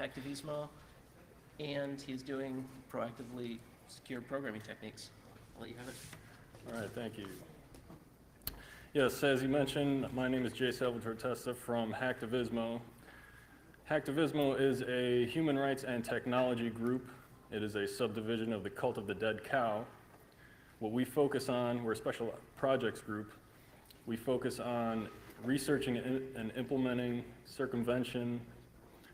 Hacktivismo, and he's doing proactively secure programming techniques. I'll let you have it. All right, thank you. Yes, as you mentioned, my name is Jay Salvatore Testa from Hacktivismo. Hacktivismo is a human rights and technology group. It is a subdivision of the Cult of the Dead Cow. What we focus on, we're a special projects group. We focus on researching and implementing circumvention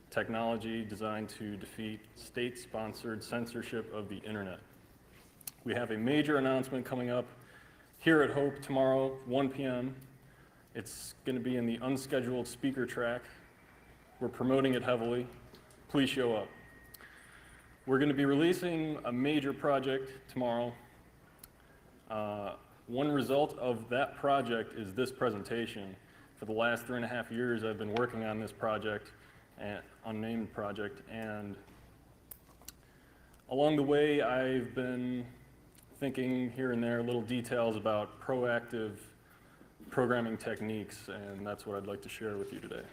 technology designed to defeat state-sponsored censorship of the internet. We have a major announcement coming up here at Hope tomorrow, 1 p.m. It's going to be in the unscheduled speaker track. We're promoting it heavily. Please show up. We're going to be releasing a major project tomorrow. One result of that project is this presentation. For the last 3.5 years, I've been working on this project, an unnamed project, and along the way, I've been thinking here and there little details about proactive programming techniques, and that's what I'd like to share with you today.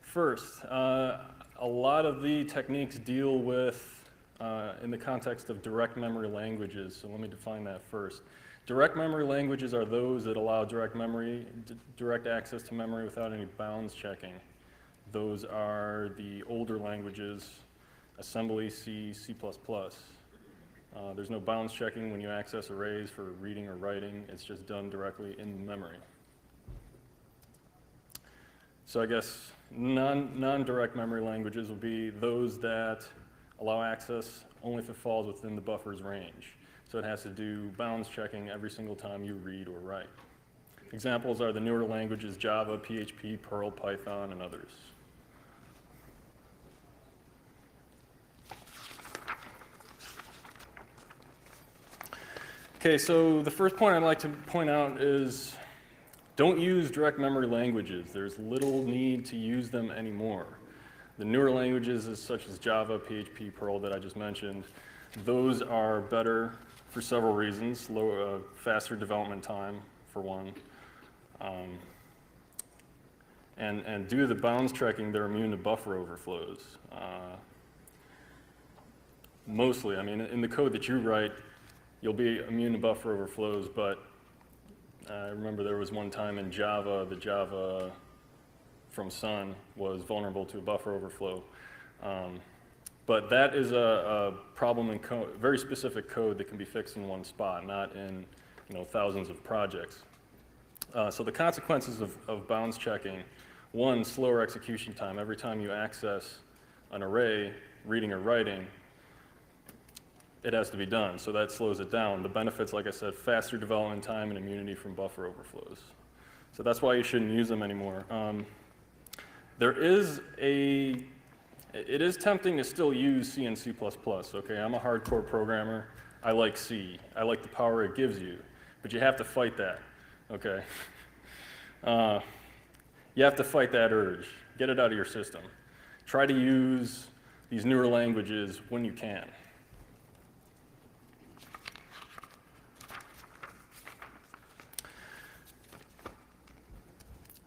First, a lot of the techniques deal with, in the context of direct memory languages, so let me define that first. Direct memory languages are those that allow direct access to memory without any bounds checking. Those are the older languages, assembly, C, C++. There's no bounds checking when you access arrays for reading or writing. It's just done directly in memory. So I guess non-direct memory languages will be those that allow access only if it falls within the buffer's range. So it has to do bounds checking every single time you read or write. Examples are the newer languages Java, PHP, Perl, Python, and others. Okay, so the first point I'd like to point out is don't use direct memory languages. There's little need to use them anymore. The newer languages such as Java, PHP, Perl that I just mentioned, those are better for several reasons. Faster development time, for one. And due to the bounds checking, they're immune to buffer overflows. Mostly, I mean, in the code that you write, you'll be immune to buffer overflows, but I remember there was one time in Java, the Java from Sun was vulnerable to a buffer overflow. But that is a problem in code, very specific code that can be fixed in one spot, not in thousands of projects. So the consequences of bounds checking, one, slower execution time. Every time you access an array, reading or writing, it has to be done, so that slows it down. The benefits, like I said, faster development time and immunity from buffer overflows. So that's why you shouldn't use them anymore. It is tempting to still use C and C++, okay? I'm a hardcore programmer. I like C. I like the power it gives you, but you have to fight that, okay? You have to fight that urge. Get it out of your system. Try to use these newer languages when you can.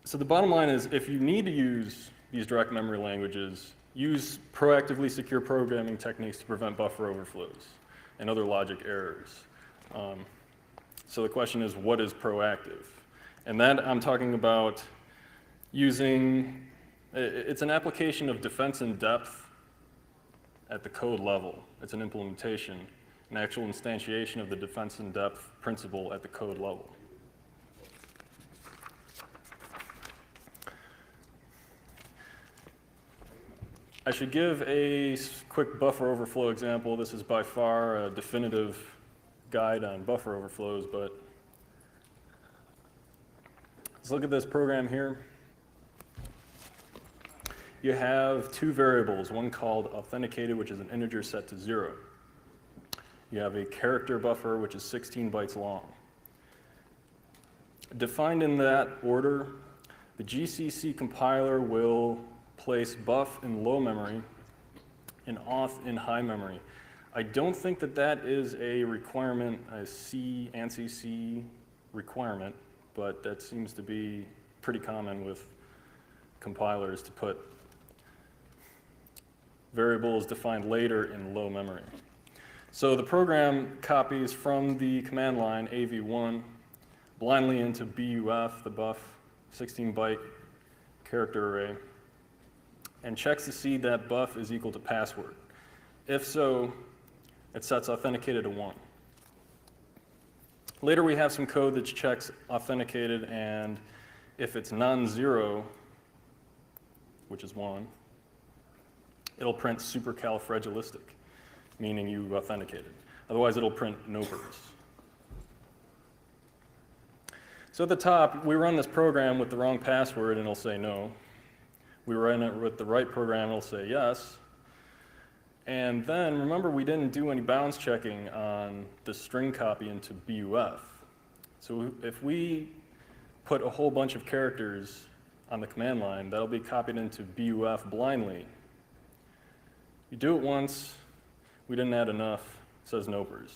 So the bottom line is, if you need to use these direct memory languages, use proactively secure programming techniques to prevent buffer overflows and other logic errors. So the question is, what is proactive? And that I'm talking about using, it's an application of defense in depth at the code level. It's an implementation, an actual instantiation of the defense in depth principle at the code level. I should give a quick buffer overflow example. This is by far a definitive guide on buffer overflows, but let's look at this program here. You have two variables, one called authenticated, which is an integer set to 0. You have a character buffer, which is 16 bytes long. Defined in that order, the GCC compiler will place buff in low memory and auth in high memory. I don't think that that is a requirement, a C, ANSI C requirement, but that seems to be pretty common with compilers to put variables defined later in low memory. So the program copies from the command line AV1 blindly into BUF, the buff 16-byte character array, and checks to see that buff is equal to password. If so, it sets authenticated to 1. Later we have some code that checks authenticated, and if it's non-zero, which is 1, it'll print supercalifragilistic, meaning you authenticated. Otherwise, it'll print nopers. So at the top, we run this program with the wrong password, and it'll say no. We run it with the right program, it'll say yes. And then, remember, we didn't do any bounds checking on the string copy into BUF. So if we put a whole bunch of characters on the command line, that'll be copied into BUF blindly. You do it once, we didn't add enough, it says nopers.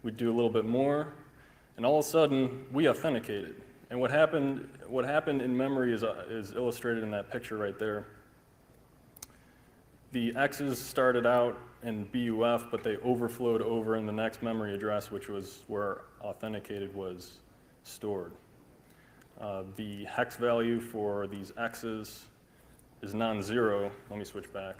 We do a little bit more, and all of a sudden, we authenticated. And what happened in memory is illustrated in that picture right there. The X's started out in BUF, but they overflowed over in the next memory address, which was where authenticated was stored. The hex value for these X's is non-zero. Let me switch back.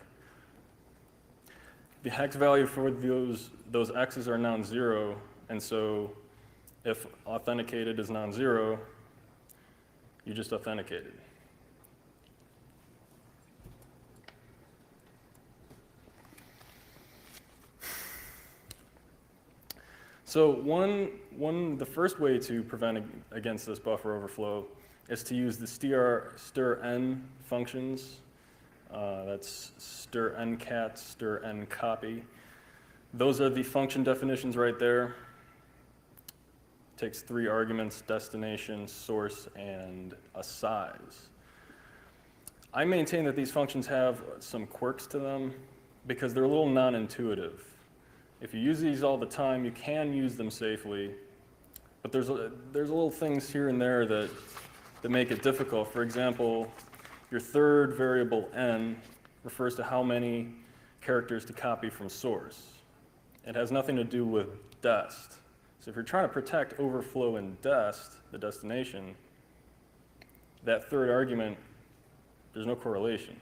The hex value for those X's are non-zero, and so if authenticated is non-zero, you just authenticated. So the first way to prevent against this buffer overflow is to use the stir-n functions. That's stir-ncat, stir-ncopy. Those are the function definitions right there. Takes 3 arguments: destination, source, and a size. I maintain that these functions have some quirks to them because they're a little non-intuitive. If you use these all the time, you can use them safely, but there's little things here and there that make it difficult. For example, your third variable n refers to how many characters to copy from source. It has nothing to do with dest. So if you're trying to protect overflow in dest, the destination, that third argument, there's no correlation.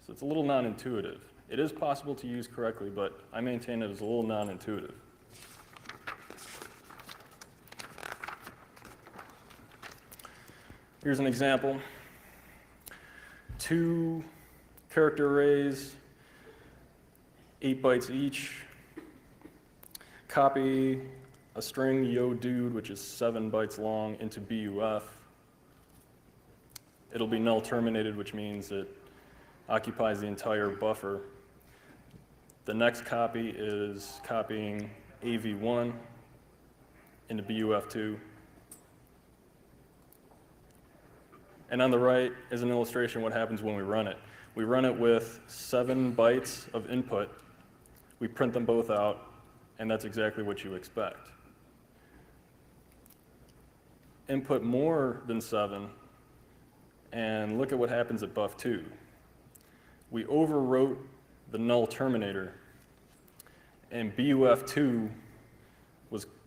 So it's a little non-intuitive. It is possible to use correctly, but I maintain it is a little non-intuitive. Here's an example. 2 character arrays, 8 bytes each. Copy a string yo dude, which is 7 bytes long, into BUF. It'll be null terminated, which means it occupies the entire buffer. The next copy is copying AV1 into BUF2. And on the right is an illustration of what happens when we run it. We run it with 7 bytes of input. We print them both out, and that's exactly what you expect. Input more than 7, and look at what happens at buff2. We overwrote the null terminator, and BUF2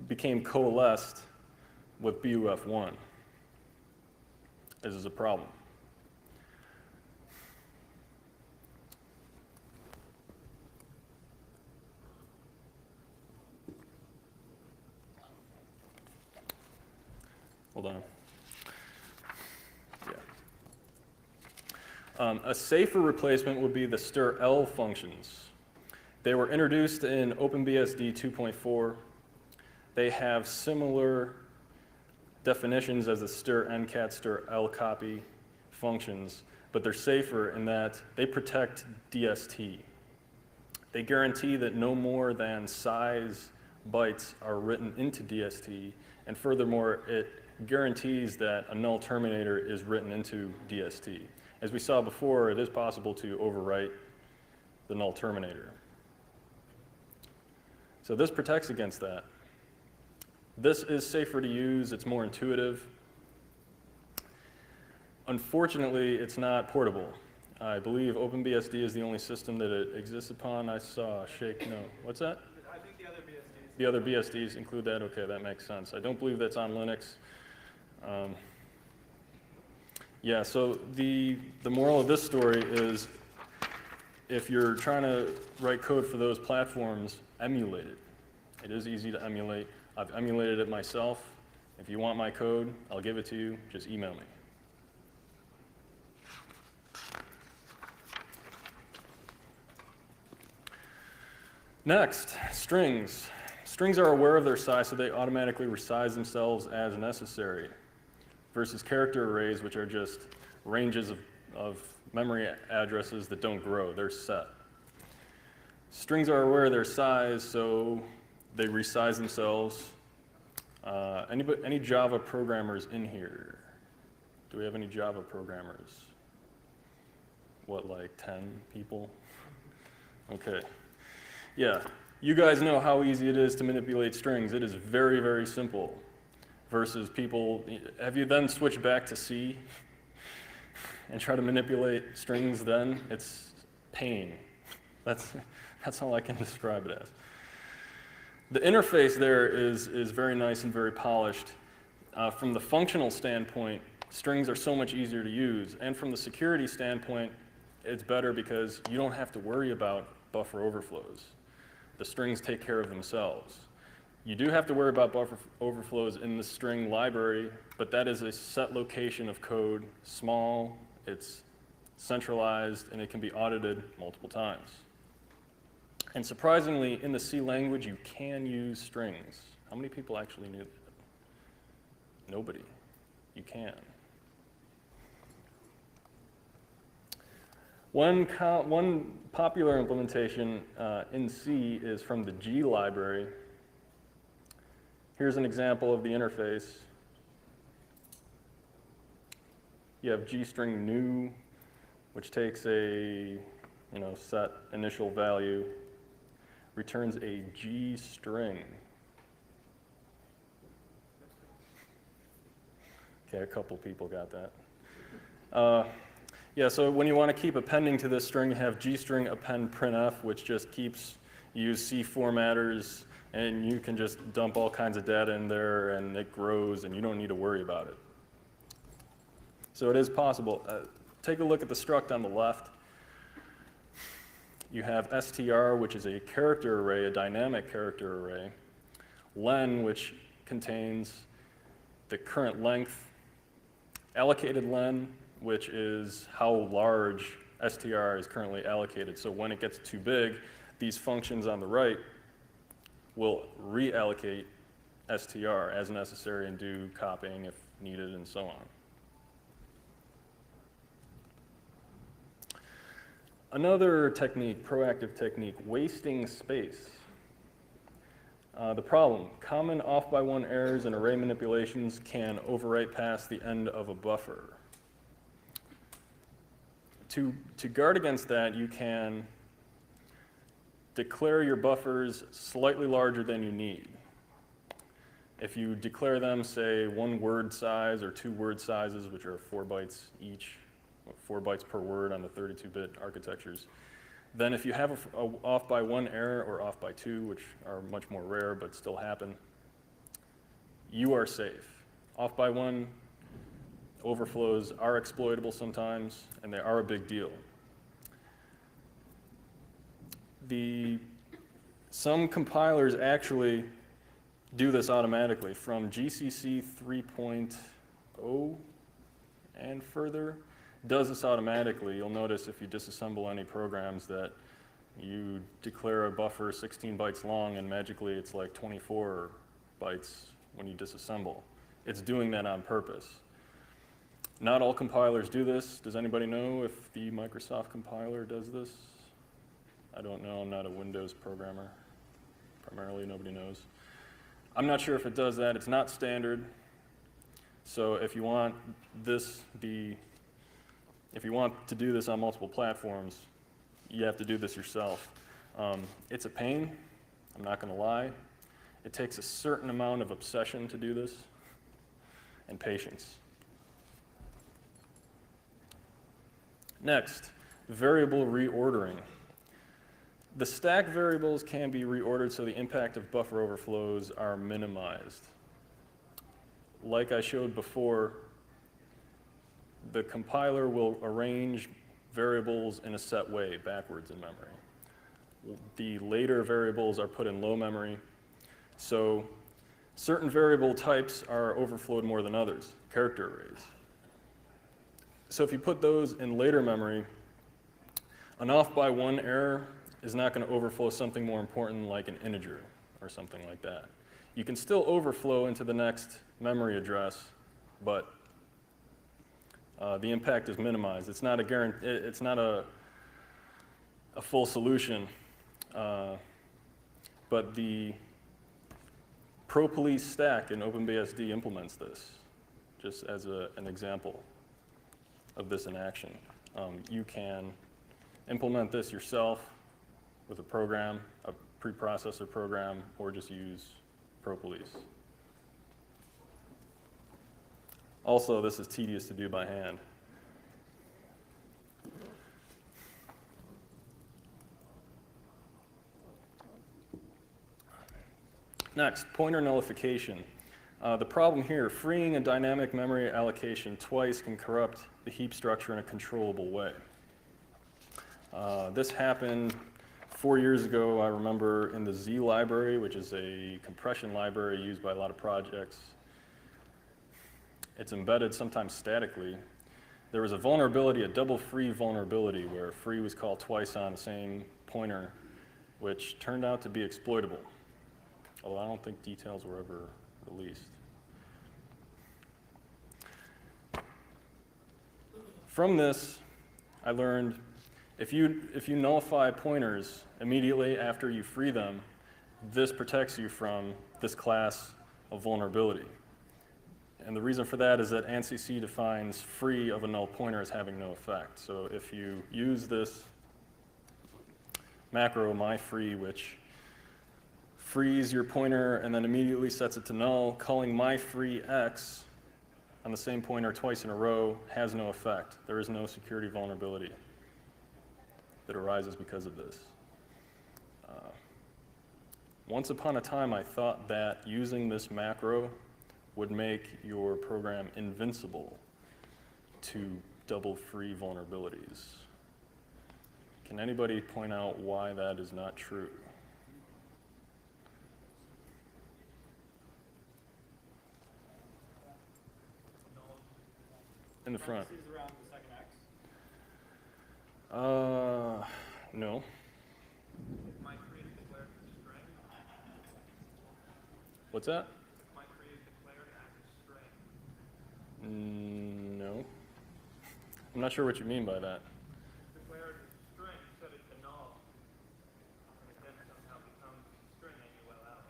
became coalesced with BUF1. This is a problem. Hold on. Yeah. A safer replacement would be the stir-l functions. They were introduced in OpenBSD 2.4. They have similar definitions as the stir-ncat, stir-lcopy functions, but they're safer in that they protect DST. They guarantee that no more than size bytes are written into DST, and furthermore, it guarantees that a null terminator is written into DST. As we saw before, it is possible to overwrite the null terminator. So this protects against that. This is safer to use, it's more intuitive. Unfortunately, it's not portable. I believe OpenBSD is the only system that it exists upon. I saw a shake no. What's that? I think the other BSDs. The other BSDs include that? Okay, that makes sense. I don't believe that's on Linux. Yeah, so the moral of this story is if you're trying to write code for those platforms, emulate it. It is easy to emulate. I've emulated it myself. If you want my code, I'll give it to you. Just email me. Next, strings. Strings are aware of their size, so they automatically resize themselves as necessary, versus character arrays, which are just ranges of memory addresses that don't grow. They're set. Strings are aware of their size, so they resize themselves. Any Java programmers in here? Do we have any Java programmers? What, like 10 people? Okay. Yeah, you guys know how easy it is to manipulate strings. It is very, very simple. Versus people, have you then switched back to C and try to manipulate strings then? It's pain. That's all I can describe it as. The interface there is very nice and very polished. From the functional standpoint, strings are so much easier to use. And from the security standpoint, it's better because you don't have to worry about buffer overflows. The strings take care of themselves. You do have to worry about buffer overflows in the string library, but that is a set location of code, small, it's centralized, and it can be audited multiple times. And surprisingly, in the C language, you can use strings. How many people actually knew that? Nobody. You can. One popular implementation in C is from the G library. Here's an example of the interface. You have gstring new, which takes a set initial value, returns a G string. Okay, a couple people got that. Yeah, so when you want to keep appending to this string, you have gstring append printf, which just keeps, you use C formatters, and you can just dump all kinds of data in there, and it grows, and you don't need to worry about it. So it is possible. Take a look at the struct on the left. You have str, which is a character array, a dynamic character array. Len, which contains the current length. Allocated len, which is how large str is currently allocated. So when it gets too big, these functions on the right will reallocate str as necessary and do copying if needed and so on. Another technique, proactive technique, wasting space. The problem, common off-by-one errors and array manipulations can overwrite past the end of a buffer. To guard against that, you can declare your buffers slightly larger than you need. If you declare them, say, 1 word size or 2 word sizes, which are 4 bytes each, 4 bytes per word on the 32-bit architectures, then if you have a off by 1 error or off by 2, which are much more rare but still happen, you are safe. Off by 1 overflows are exploitable sometimes, and they are a big deal. Some compilers actually do this automatically. From GCC 3.0 and further, does this automatically. You'll notice if you disassemble any programs that you declare a buffer 16 bytes long and magically it's like 24 bytes when you disassemble. It's doing that on purpose. Not all compilers do this. Does anybody know if the Microsoft compiler does this? I don't know. I'm not a Windows programmer. Primarily, nobody knows. I'm not sure if it does that. It's not standard. So if you want if you want to do this on multiple platforms, you have to do this yourself. It's a pain, I'm not going to lie. It takes a certain amount of obsession to do this and patience. Next, variable reordering. The stack variables can be reordered so the impact of buffer overflows are minimized. Like I showed before, the compiler will arrange variables in a set way backwards in memory. The later variables are put in low memory, so certain variable types are overflowed more than others, character arrays. So if you put those in later memory, an off by one error is not going to overflow something more important like an integer or something like that. You can still overflow into the next memory address, but the impact is minimized. It's not a full solution, but the ProPolice stack in OpenBSD implements this, just as an example of this in action. You can implement this yourself with a program, a preprocessor program, or just use ProPolice. Also, this is tedious to do by hand. Next, pointer nullification. The problem here, freeing a dynamic memory allocation twice can corrupt the heap structure in a controllable way. This happened 4 years ago, I remember, in the Z library, which is a compression library used by a lot of projects. It's embedded sometimes statically. There was a vulnerability, a double free vulnerability, where free was called twice on the same pointer, which turned out to be exploitable, although I don't think details were ever released. From this, I learned if you nullify pointers immediately after you free them, this protects you from this class of vulnerability. And the reason for that is that ANSI defines free of a null pointer as having no effect. So if you use this macro myFree, which frees your pointer and then immediately sets it to null, calling myFreeX on the same pointer twice in a row has no effect. There is no security vulnerability that arises because of this. Once upon a time, I thought that using this macro would make your program invincible to double free vulnerabilities. Can anybody point out why that is not true? In the front. Around the second X. No. Might create a declared string. What's that? Might create a declared active string. No. I'm not sure what you mean by that. Declared string, set it to null. And it then somehow becomes string and you will out.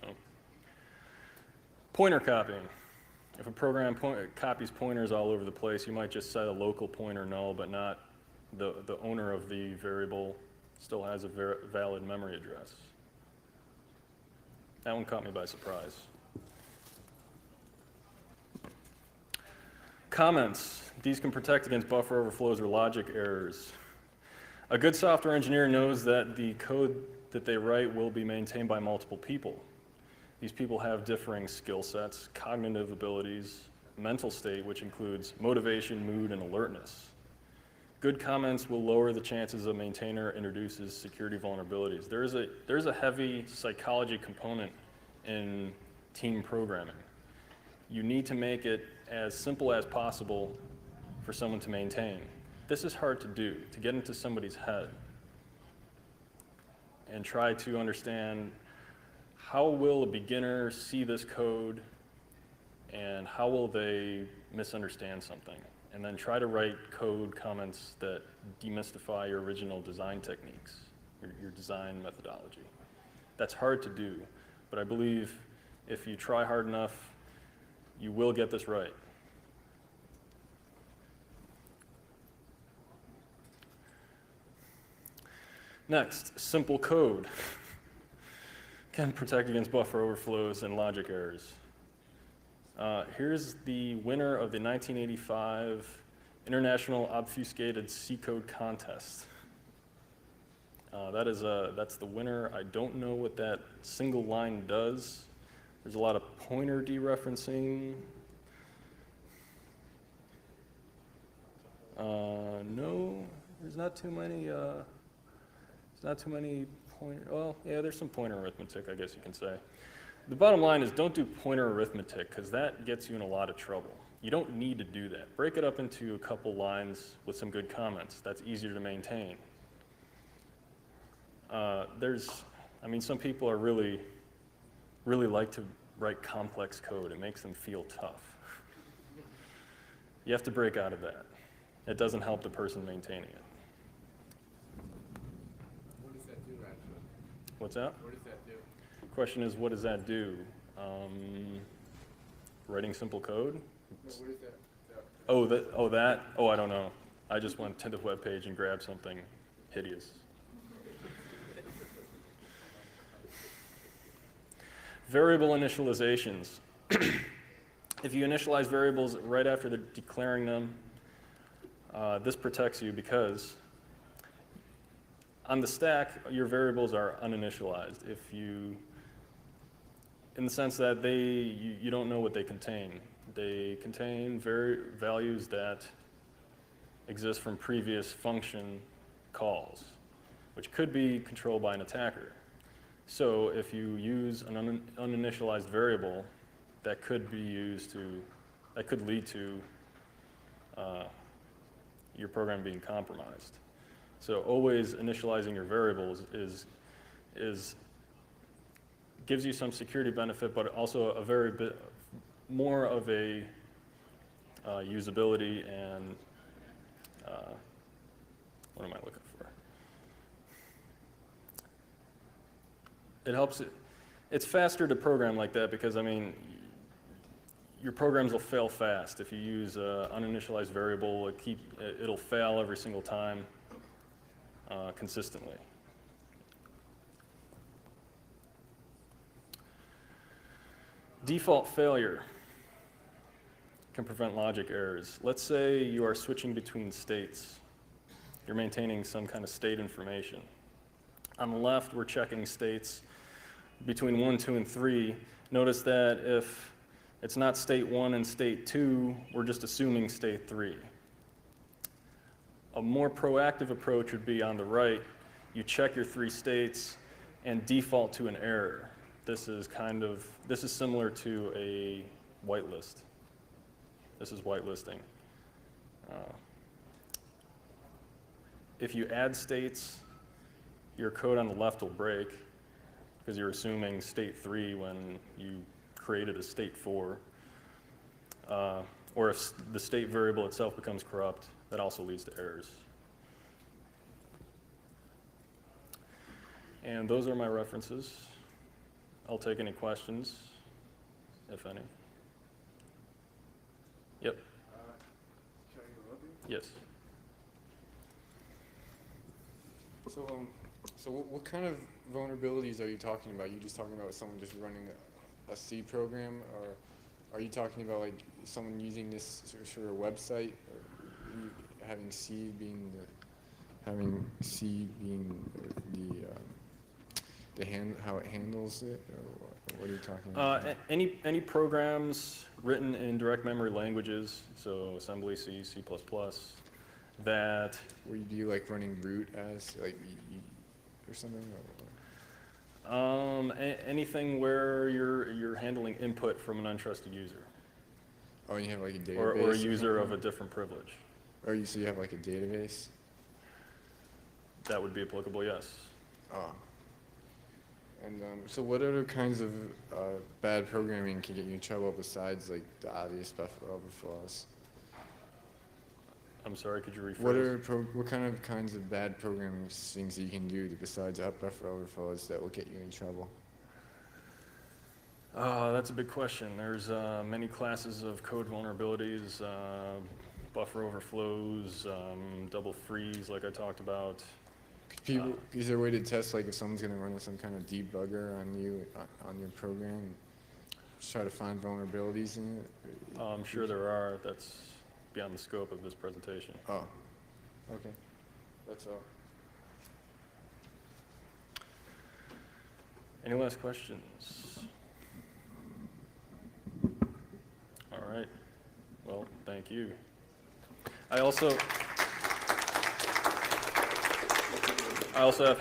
Oh. Pointer copying. If a program copies pointers all over the place, you might just set a local pointer null, but not the owner of the variable still has a valid memory address. That one caught me by surprise. Comments. These can protect against buffer overflows or logic errors. A good software engineer knows that the code that they write will be maintained by multiple people. These people have differing skill sets, cognitive abilities, mental state, which includes motivation, mood, and alertness. Good comments will lower the chances a maintainer introduces security vulnerabilities. There's a heavy psychology component in team programming. You need to make it as simple as possible for someone to maintain. This is hard to do, to get into somebody's head and try to understand how will a beginner see this code and how will they misunderstand something? And then try to write code comments that demystify your original design techniques, your design methodology. That's hard to do, but I believe if you try hard enough, you will get this right. Next, simple code. can protect against buffer overflows and logic errors. Here's the winner of the 1985 International Obfuscated C Code Contest. That's the winner. I don't know what that single line does. There's a lot of pointer dereferencing. No, there's not too many. Pointer. Well, yeah, there's some pointer arithmetic, I guess you can say. The bottom line is don't do pointer arithmetic because that gets you in a lot of trouble. You don't need to do that. Break it up into a couple lines with some good comments. That's easier to maintain. Some people are really like to write complex code. It makes them feel tough. You have to break out of that. It doesn't help the person maintaining it. What does that do, actually? What's that? What does that do? Question is, what does that do? Writing simple code? No, what is that? I don't know. I just went to the web page and grabbed something hideous. Variable initializations. If you initialize variables right after declaring them, this protects you because on the stack, your variables are uninitialized. In the sense that you don't know what they contain. They contain values that exist from previous function calls, which could be controlled by an attacker. So if you use an uninitialized variable, that could lead to your program being compromised. So always initializing your variables gives you some security benefit, but also a very bit more of a usability and what am I looking for? It helps. It's faster to program like that because your programs will fail fast if you use an uninitialized variable. It'll fail every single time consistently. Default failure can prevent logic errors. Let's say you are switching between states. You're maintaining some kind of state information. On the left, we're checking states between 1, 2, and 3. Notice that if it's not state 1 and state 2, we're just assuming state 3. A more proactive approach would be on the right. You check your 3 states and default to an error. This is similar to a whitelist. This is whitelisting. If you add states, your code on the left will break because you're assuming state 3 when you created a state 4. Or if the state variable itself becomes corrupt, that also leads to errors. And those are my references. I'll take any questions, if any. Yep. Can I interrupt you? Yes. So what kind of vulnerabilities are you talking about? You just talking about someone just running a C program, or are you talking about like someone using this sort of website, or having C being how it handles it, or what are you talking about? Any programs written in direct memory languages, so assembly, C, C++, that Where you do like running root as like or something? anything where you're handling input from an untrusted user Oh, you have like a database? or a user of a something? different privilege. So you have like a database? That would be applicable, yes. Oh. And so what other kinds of bad programming can get you in trouble besides like the obvious buffer overflows? I'm sorry, could you rephrase? What kinds of bad programming things that you can do besides buffer overflows that will get you in trouble? That's a big question. There's many classes of code vulnerabilities, buffer overflows, double freeze like I talked about. Could People, is there a way to test, like, if someone's gonna run some kind of debugger on you, on your program? Just try to find vulnerabilities in it? I'm sure there are. That's beyond the scope of this presentation. Oh, okay. That's all. Any last questions? All right. Well, thank you. I also have